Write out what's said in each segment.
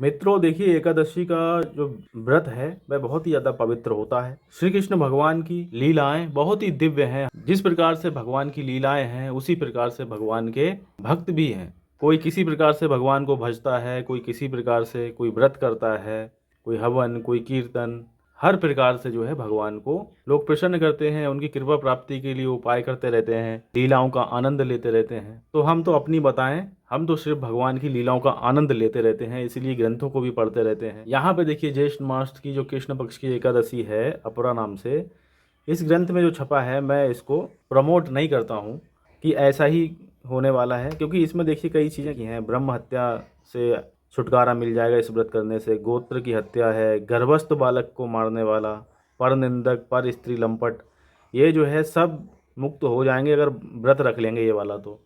मित्रों देखिए, एकादशी का जो व्रत है वह बहुत ही ज़्यादा पवित्र होता है। श्री कृष्ण भगवान की लीलाएं बहुत ही दिव्य हैं। जिस प्रकार से भगवान की लीलाएं हैं उसी प्रकार से भगवान के भक्त भी हैं। कोई किसी प्रकार से भगवान को भजता है, कोई किसी प्रकार से, कोई व्रत करता है, कोई हवन, कोई कीर्तन। हर प्रकार से जो है भगवान को लोग प्रसन्न करते हैं, उनकी कृपा प्राप्ति के लिए उपाय करते रहते हैं, लीलाओं का आनंद लेते रहते हैं। तो हम तो अपनी बताएं, हम तो सिर्फ भगवान की लीलाओं का आनंद लेते रहते हैं, इसलिए ग्रंथों को भी पढ़ते रहते हैं। यहाँ पे देखिए, ज्येष्ठ मास की जो कृष्ण पक्ष की एकादशी है अपरा नाम से, इस ग्रंथ में जो छपा है, मैं इसको प्रमोट नहीं करता हूँ कि ऐसा ही होने वाला है, क्योंकि इसमें देखिए कई चीज़ें की हैं। ब्रह्म हत्या से छुटकारा मिल जाएगा इस व्रत करने से, गोत्र की हत्या है, गर्भस्थ बालक को मारने वाला, पर निंदक, पर स्त्री लंपट, ये जो है सब मुक्त हो जाएंगे अगर व्रत रख लेंगे ये वाला। तो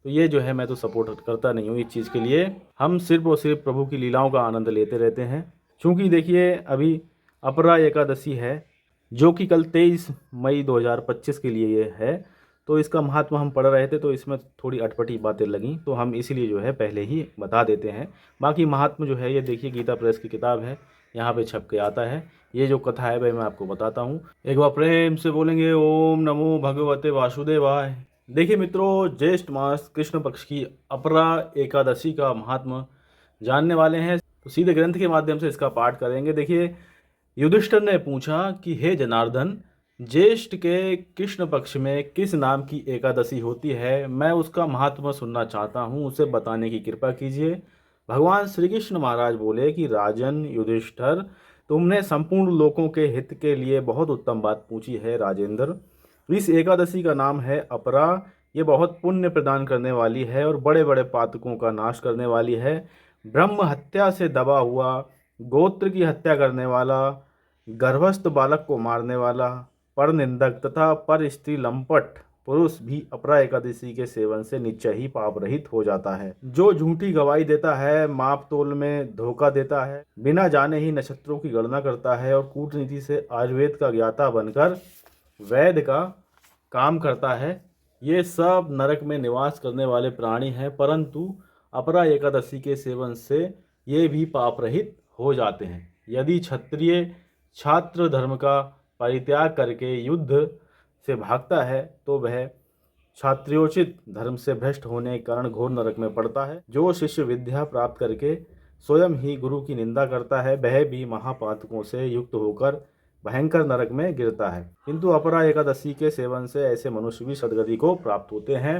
ये जो है मैं तो सपोर्ट करता नहीं हूँ इस चीज़ के लिए। हम सिर्फ और सिर्फ प्रभु की लीलाओं का आनंद लेते रहते हैं। क्योंकि देखिए अभी अपरा एकादशी है, जो कि कल 23 मई 2025 के लिए ये है। तो इसका महात्मा हम पढ़ रहे थे, तो इसमें थोड़ी अटपटी बातें लगीं, तो हम इसीलिए जो है पहले ही बता देते हैं। बाकी महात्मा जो है ये देखिए गीता प्रेस की किताब है, यहाँ पे छप के आता है। ये जो कथा है वह मैं आपको बताता हूँ। एक बार प्रेम से बोलेंगे ओम नमो भगवते वासुदेवाय। देखिए मित्रों, ज्येष्ठ मास कृष्ण पक्ष की अपरा एकादशी का महात्मा जानने वाले हैं, तो सीधे ग्रंथ के माध्यम से इसका पाठ करेंगे। देखिए, युधिष्ठिर ने पूछा कि हे जनार्दन, ज्येष्ठ के कृष्ण पक्ष में किस नाम की एकादशी होती है? मैं उसका महात्मा सुनना चाहता हूँ, उसे बताने की कृपा कीजिए। भगवान श्री कृष्ण महाराज बोले कि राजन युधिष्ठिर, तुमने संपूर्ण लोकों के हित के लिए बहुत उत्तम बात पूछी है राजेंद्र। इस एकादशी का नाम है अपरा। ये बहुत पुण्य प्रदान करने वाली है और बड़े बड़े पातकों का नाश करने वाली है। ब्रह्म हत्या से दबा हुआ, गोत्र की हत्या करने वाला, गर्भस्थ बालक को मारने वाला, पर निंदक तथा पर स्त्री लंपट पुरुष भी अपरा एकादशी के सेवन से निश्चय ही पाप रहित हो जाता है। जो झूठी गवाही देता है, माप तोल में धोखा देता है, बिना जाने ही नक्षत्रों की गणना करता है और कूटनीति से आयुर्वेद का ज्ञाता बनकर वैद्य का काम करता है, ये सब नरक में निवास करने वाले प्राणी हैं। परंतु अपरा एकादशी के सेवन से ये भी पाप रहित हो जाते हैं। यदि क्षत्रिय छात्र धर्म का परित्याग करके युद्ध से भागता है तो वह क्षत्रियोचित धर्म से भ्रष्ट होने के कारण घोर नरक में पड़ता है। जो शिष्य विद्या प्राप्त करके स्वयं ही गुरु की निंदा करता है, वह भी महापातकों से युक्त होकर भयंकर नरक में गिरता है। किंतु अपरा एकादशी के सेवन से ऐसे मनुष्य भी सदगति को प्राप्त होते हैं।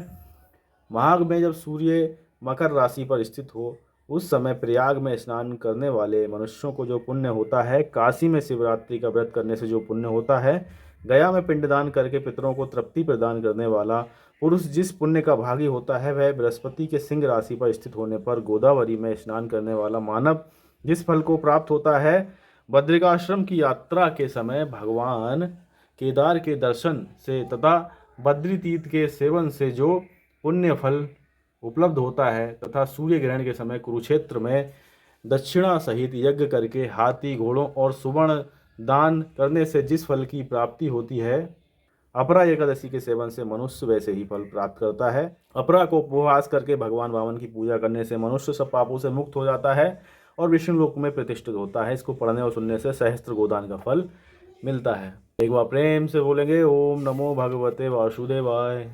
माघ में जब सूर्य मकर राशि पर स्थित हो, उस समय प्रयाग में स्नान करने वाले मनुष्यों को जो पुण्य होता है, काशी में शिवरात्रि का व्रत करने से जो पुण्य होता है, गया में पिंडदान करके पितरों को तृप्ति प्रदान करने वाला पुरुष जिस पुण्य का भागी होता है, वह बृहस्पति के सिंह राशि पर स्थित होने पर गोदावरी में स्नान करने वाला मानव जिस फल को प्राप्त होता है, बद्रिकाश्रम की यात्रा के समय भगवान केदार के दर्शन से तथा बद्री तीर्थ के सेवन से जो पुण्य फल उपलब्ध होता है, तथा सूर्य ग्रहण के समय कुरुक्षेत्र में दक्षिणा सहित यज्ञ करके हाथी घोड़ों और सुवर्ण दान करने से जिस फल की प्राप्ति होती है, अपरा एकादशी के सेवन से मनुष्य वैसे ही फल प्राप्त करता है। अपरा को उपवास करके भगवान वामन की पूजा करने से मनुष्य सब पापों से मुक्त हो जाता है और विष्णु लोक में प्रतिष्ठित होता है। इसको पढ़ने और सुनने से सहस्त्र गोदान का फल मिलता है। एक बार प्रेम से बोलेंगे ओम नमो भगवते वासुदेवाय।